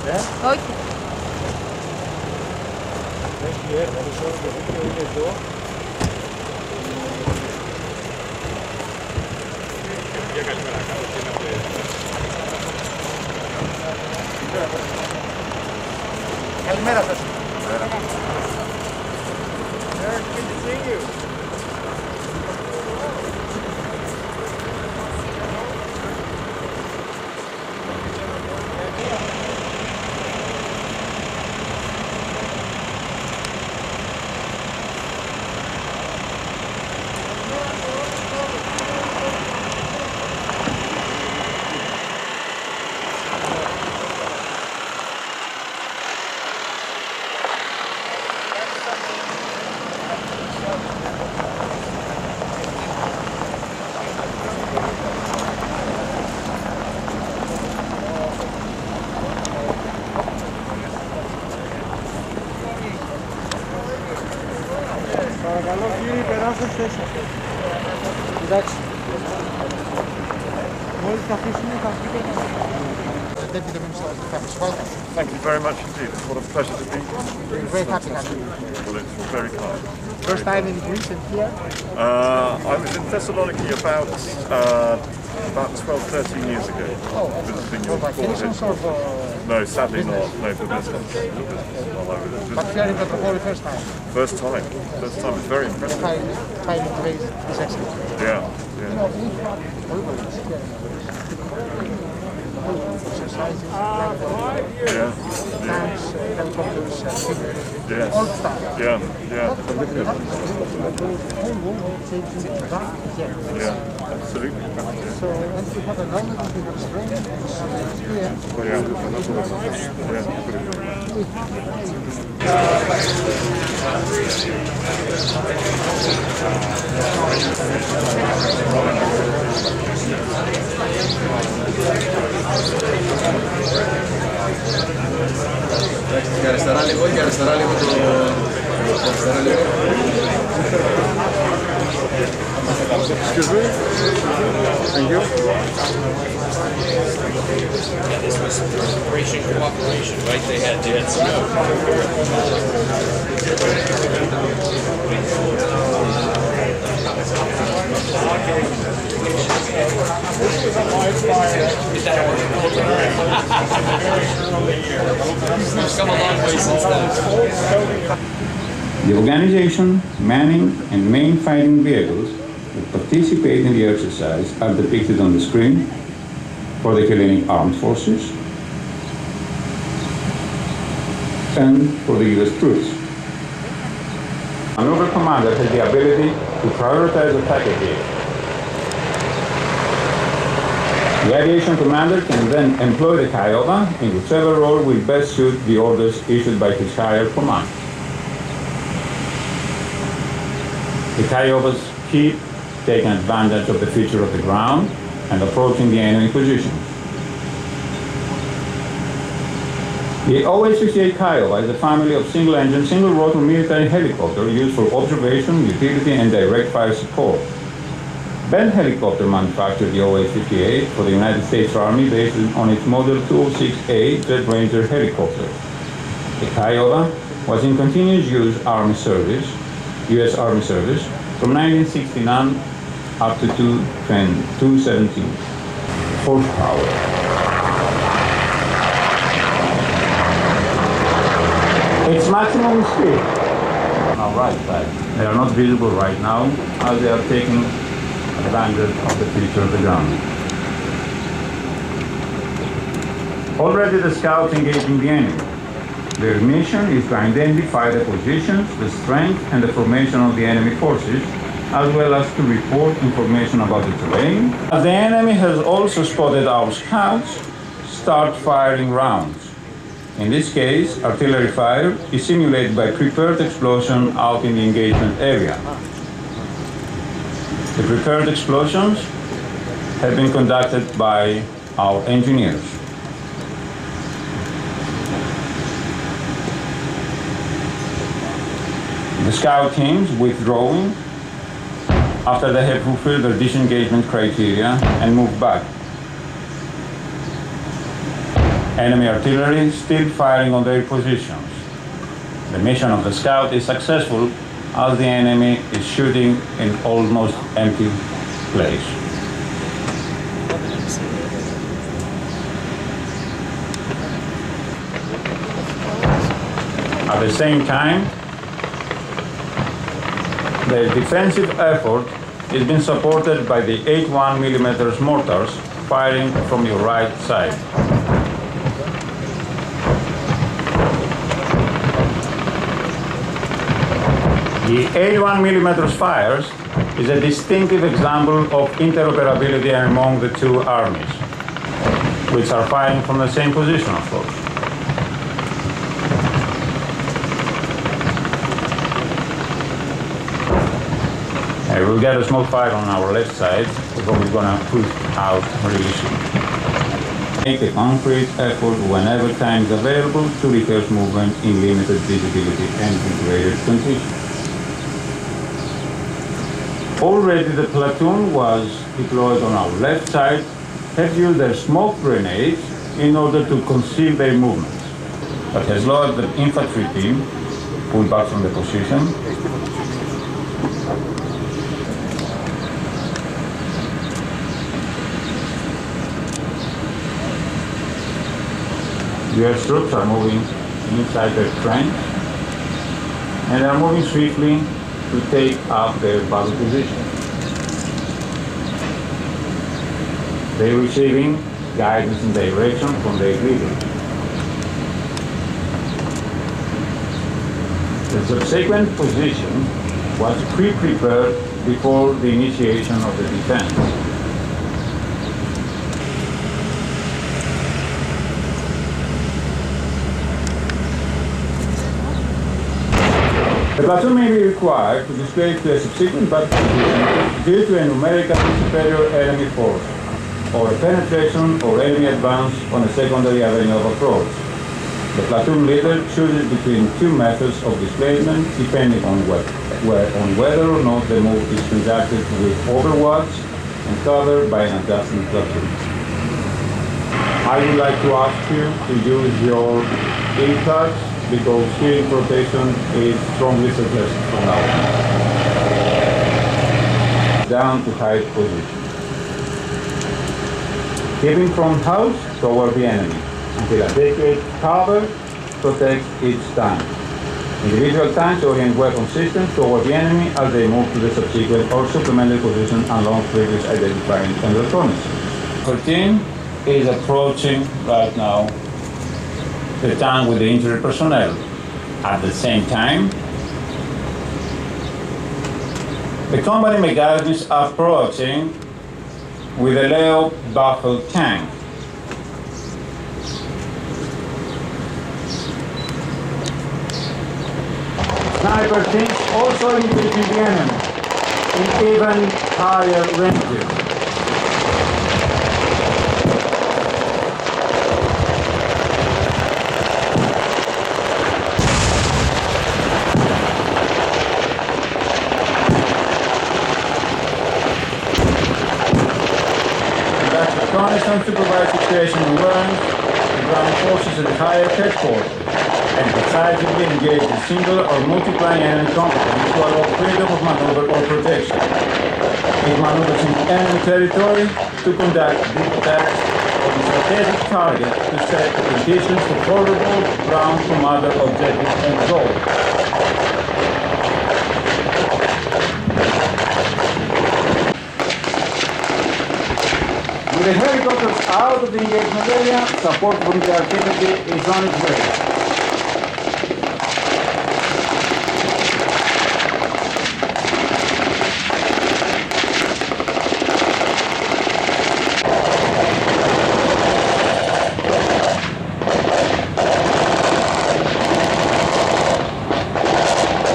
Όχι. Έχει έργα, μισό το δίκαιο είναι εδώ. Καλημέρα, καλώς ήρθατε. Καλημέρα σας. Good to see you. Παρακαλώ κύριοι, περάστε στις θέσεις. Εντάξει. Μόλις θα αφήσουμε, θα αφήσουμε. Deputy Minister of Defence, welcome. Thank you very much indeed. What a pleasure to be here. We're very happy to have you. Well, it's very kind. First time in Greece and here? I was in Thessaloniki about 12, 13 years ago. Oh, visiting for your vacations or for... No, sadly not. No, for business. But here in Pετροχωριu first time? First time. First time. It's very impressive. Highly praised this excellent. Yeah, yeah. Exercises, Yeah, tanks, helicopters, yes. all the stuff. Yeah, yeah. Yeah, absolutely. So, and we have a knowledge, we have strength, experience. Και αριστερά λίγο, και αριστερά λίγο το... αριστερά λίγο. Excuse me? Thank you. Yeah, this was Operation Cooperation, right? They had some It's come a long way since then. The organization, manning, and main fighting vehicles that participate in the exercise are depicted on the screen for the Hellenic Armed Forces and for the U.S. troops. Maneuver commander has the ability to prioritize attack vehicles. The aviation commander can then employ the Kiowa in whichever role will best suit the orders issued by his higher command. The Kiowas keep taking advantage of the feature of the ground and approaching the enemy positions. The OH-58 Kiowa is a family of single-engine, single-rotor military helicopter used for observation, utility, and direct fire support. Bell Helicopter manufactured the OH-58 for the United States Army based on its Model 206A Jet Ranger helicopter. The Kiowa was in continuous use Army service, U.S. Army service, from 1969 up to 2017. Horsepower. Its maximum speed on our right side. They are not visible right now as they are taking advantage of the feature of the ground. Already the scouts engaging the enemy. Their mission is to identify the positions, the strength, and the formation of the enemy forces, as well as to report information about the terrain. As the enemy has also spotted our scouts, start firing rounds. In this case, artillery fire is simulated by prepared explosion out in the engagement area. The prepared explosions have been conducted by our engineers. The scout teams withdrawing after they have fulfilled their disengagement criteria and moved back. Enemy artillery still firing on their positions. The mission of the scout is successful as the enemy is shooting in almost empty place. At the same time, the defensive effort is being supported by the 81mm mortars firing from your right side. The 81mm fires is a distinctive example of interoperability among the two armies, which are firing from the same position, of course. We will get a small fire on our left side, but we're going to push out really soon. Make a concrete effort whenever time is available to reverse movement in limited visibility and integrated conditions. Already the platoon was deployed on our left side, have used their smoke grenades in order to conceal their movements, but has lowered the infantry team, pulled back from the position. US troops are moving inside their trench, and they are moving swiftly to take up their battle position. They are receiving guidance and direction from their leaders. The subsequent position was pre-prepared before the initiation of the defense. The platoon may be required to display to a subsequent battle position due to a numerically superior enemy force, or a penetration or enemy advance on a secondary avenue of approach. The platoon leader chooses between two methods of displacement depending on whether or not the move is conducted with overwatch and covered by an adjacent platoon. I would like to ask you to use your e-cards because hearing protection is strongly suggested from now on. Down to hide position. Keeping front house toward the enemy until adequate cover protects each tank. Individual tanks orient weapon systems toward the enemy as they move to the subsequent or supplementary position along previous identifying and reconnaissance. 13 is approaching right now the tank with the injured personnel. At the same time, the company mechanism is approaching with a Leo Buffalo tank. Sniper teams also engaging the enemy in even higher ranges. Reconnaissance to provide situation awareness to ground forces at the higher headquarters and decisively engage in single or multiply enemy combatants to allow freedom of maneuver or protection. It maneuvers in enemy territory to conduct deep attacks on strategic targets to set the conditions for favorable ground commander objectives and goals. With the helicopters out of the engagement area, support from the artillery is on its way.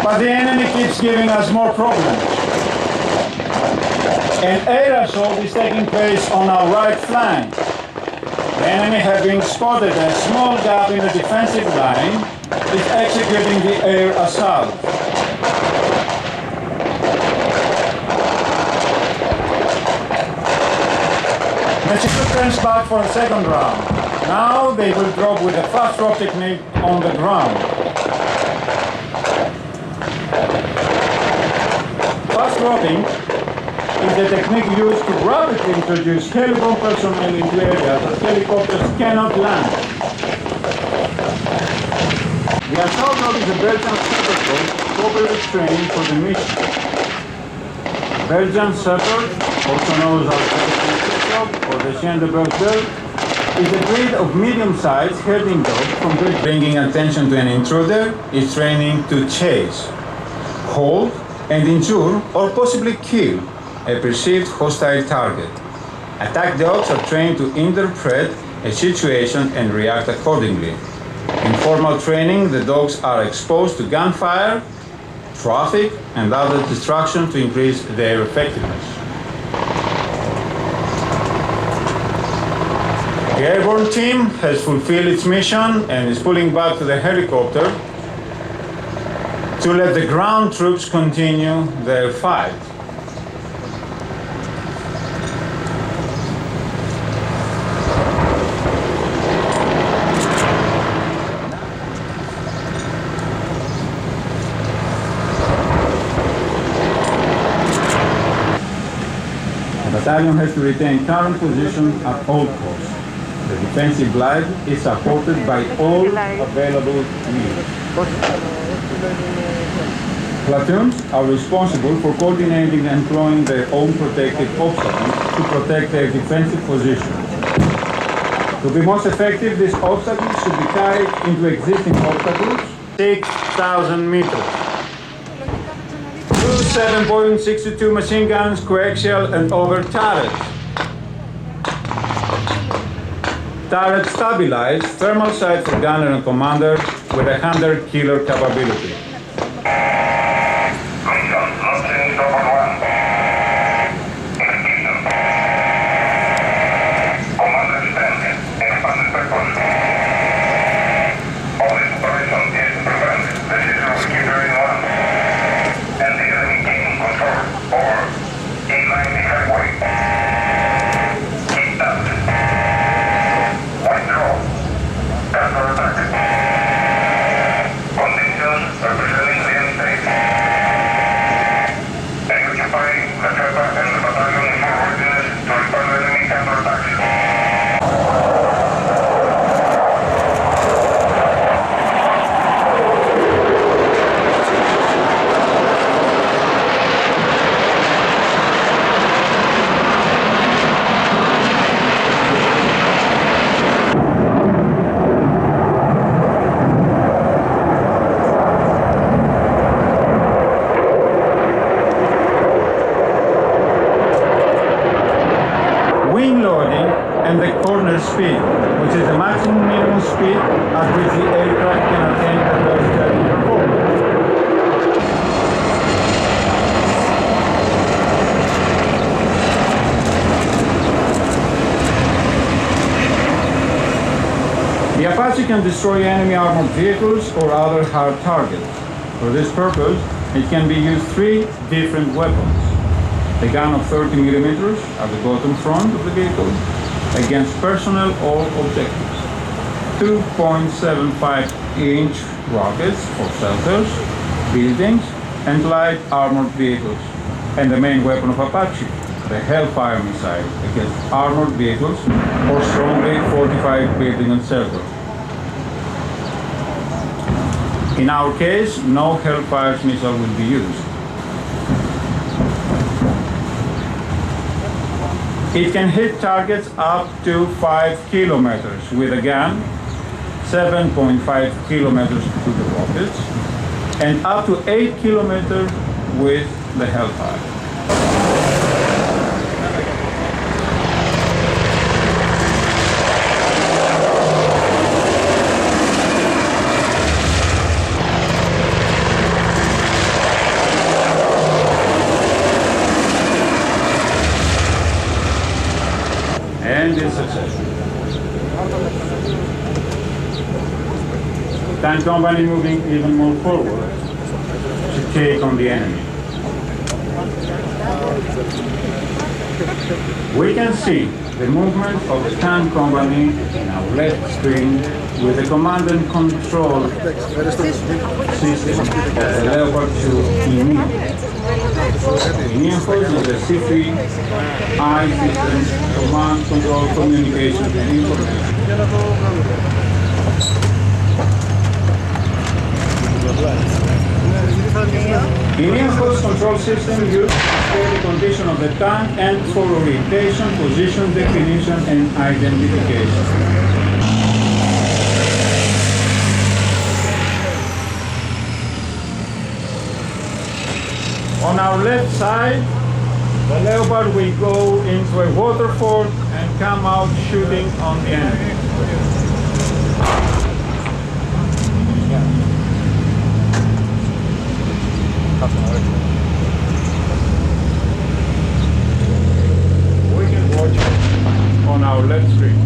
But the enemy keeps giving us more problems. An air assault is taking place on our right flank. The enemy, having spotted a small gap in the defensive line, is executing the air assault. Mexico turns back for a second round. Now they will drop with a fast drop technique on the ground. Fast dropping is a technique used to rapidly introduce helicopter personnel into areas that helicopters cannot land. The assault dog is a Belgian Shepherd dog properly trained for the mission. Belgian Shepherd, also known as Belgian Shepherd or the Chien de Bruxelles, is a breed of medium-sized herding dog from which bringing attention to an intruder is training to chase, hold, and injure or possibly kill a perceived hostile target. Attack dogs are trained to interpret a situation and react accordingly. In formal training, the dogs are exposed to gunfire, traffic, and other distraction to increase their effectiveness. The airborne team has fulfilled its mission and is pulling back to the helicopter to let the ground troops continue their fight. The battalion has to retain current position at all costs. The defensive line is supported by all available means. Platoons are responsible for coordinating and employing their own protective obstacles to protect their defensive positions. To be most effective, these obstacles should be tied into existing obstacles 6,000 meters. Two 7.62 machine guns, coaxial and over turrets. Turret stabilized, thermal sight for gunner and commander with 100 kilo capability. And the corner speed, which is the maximum minimum speed at which the aircraft can attain the vertical performance. The Apache can destroy enemy armored vehicles or other hard targets. For this purpose, it can be used three different weapons. A gun of 30 millimeters at the bottom front of the vehicle, against personnel or objectives. 2.75-inch rockets for shelters, buildings, and light armored vehicles. And the main weapon of Apache, the Hellfire missile, against armored vehicles or strongly fortified buildings and shelters. In our case, no Hellfire missile will be used. It can hit targets up to 5 kilometers with a gun, 7.5 kilometers to the rockets, and up to 8 kilometers with the Hellfire. And it's successful. Tank company moving even more forward to take on the enemy. We can see the movement of the tank company in our left screen with the command and control system of the Leopard 2 Κοινη. Κοινη is the C3I system, command, control, communication and information. Κοινη control system used to control the condition of the tank and for orientation, position, definition and identification. On our left side, the Leopard will go into a waterford and come out shooting on the enemy. We can watch it on our left screen.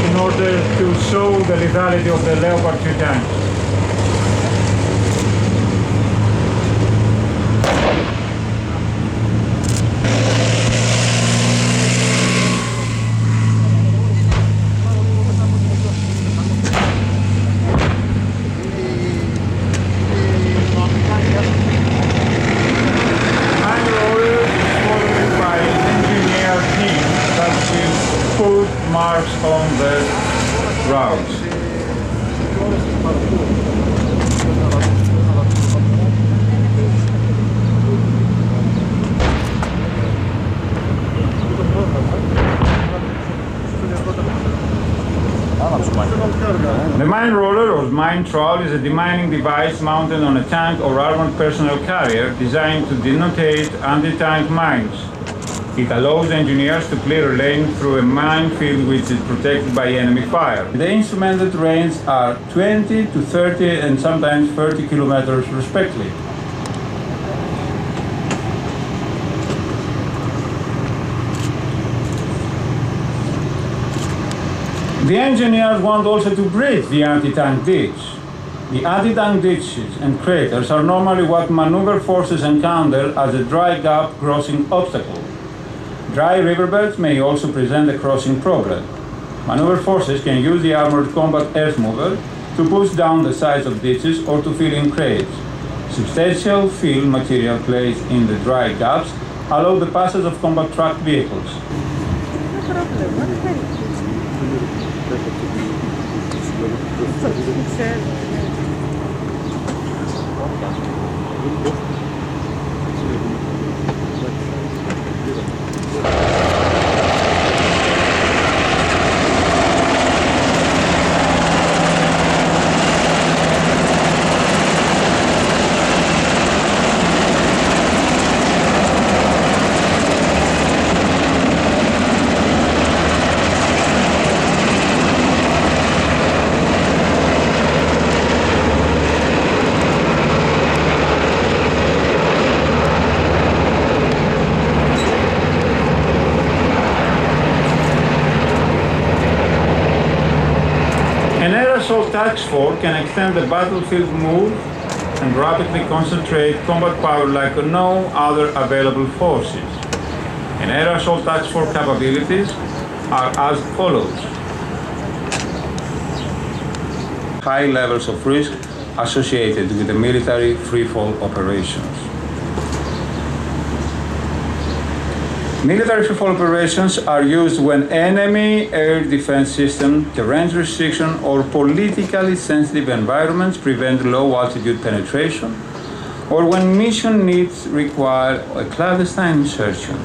In order to show the lethality of the Leopard 2 tanks. Marks on the routes. The mine roller or mine trowel is a demining device mounted on a tank or armored personnel carrier designed to denotate anti-tank mines. It allows engineers to clear a lane through a minefield which is protected by enemy fire. The instrumented range are 20 to 30 and sometimes 30 kilometers respectively. The engineers want also to bridge the anti-tank ditch. The anti-tank ditches and craters are normally what maneuver forces encounter as a dry gap crossing obstacle. Dry riverbeds may also present a crossing problem. Maneuver forces can use the armored combat earth mover to push down the sides of ditches or to fill in crates. Substantial fill material placed in the dry gaps allow the passage of combat truck vehicles. Task force can extend the battlefield move and rapidly concentrate combat power like no other available forces. And air assault task force capabilities are as follows. High levels of risk associated with the military free-fall operations. Military free-fall operations are used when enemy air defense system, terrain restriction, or politically sensitive environments prevent low-altitude penetration, or when mission needs require a clandestine insertion.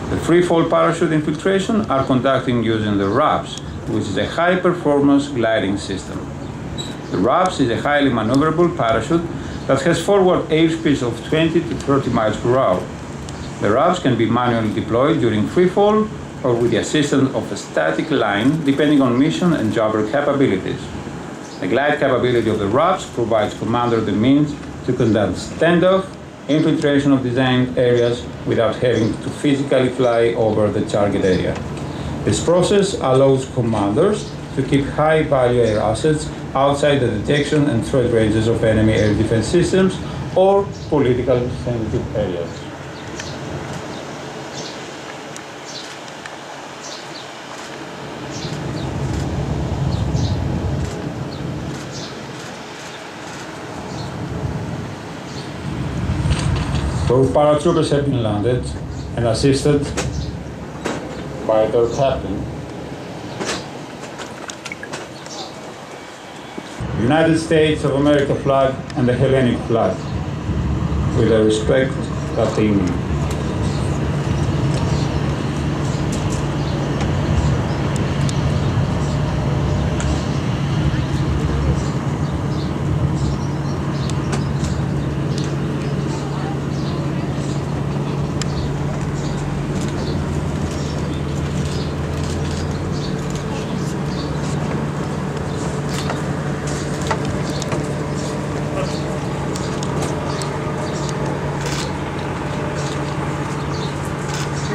The free-fall parachute infiltration are conducted using the RAPS, which is a high-performance gliding system. The RAPS is a highly maneuverable parachute that has forward airspeeds of 20 to 30 miles per hour. The RAPS can be manually deployed during freefall or with the assistance of a static line, depending on mission and jobber capabilities. The glide capability of the RAPS provides commander the means to to conduct standoff, infiltration of designed areas without having to physically fly over the target area. This process allows commanders to keep high-value air assets outside the detection and threat ranges of enemy air defense systems or politically sensitive areas. Both paratroopers have been landed and assisted by their captain. United States of America flag and the Hellenic flag, with the respect that they need.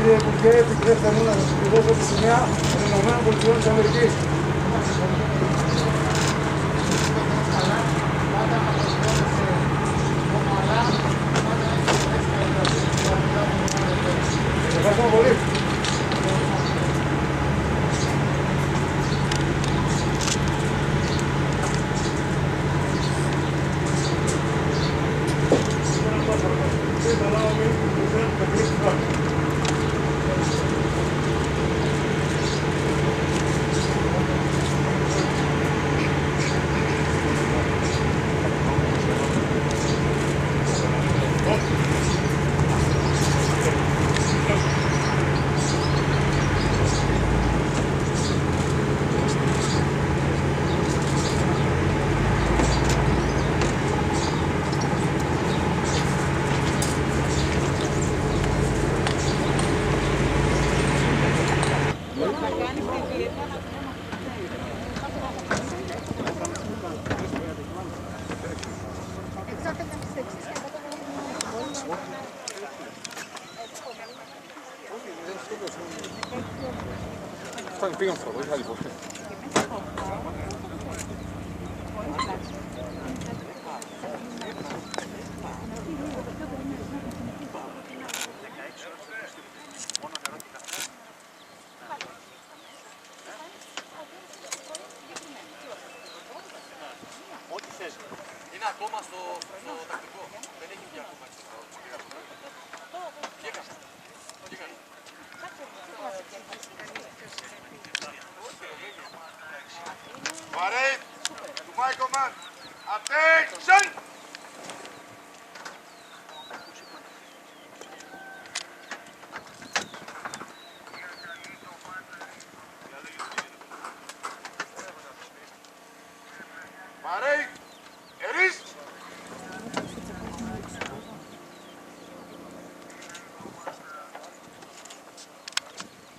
Κύριε Υπουργέ, επιτρέψτε μου να σας εκδώσω τη σημαία των ΗΠΑ. Ευχαριστώ πολύ. Πήγαν φορά, είχα λοιπόν. Ό,τι θες. Είναι ακόμα στο τακτικό. Δεν έχει βγει ακόμα. Τι έκανα. Τι έκανα. Alright, to my command. Attention!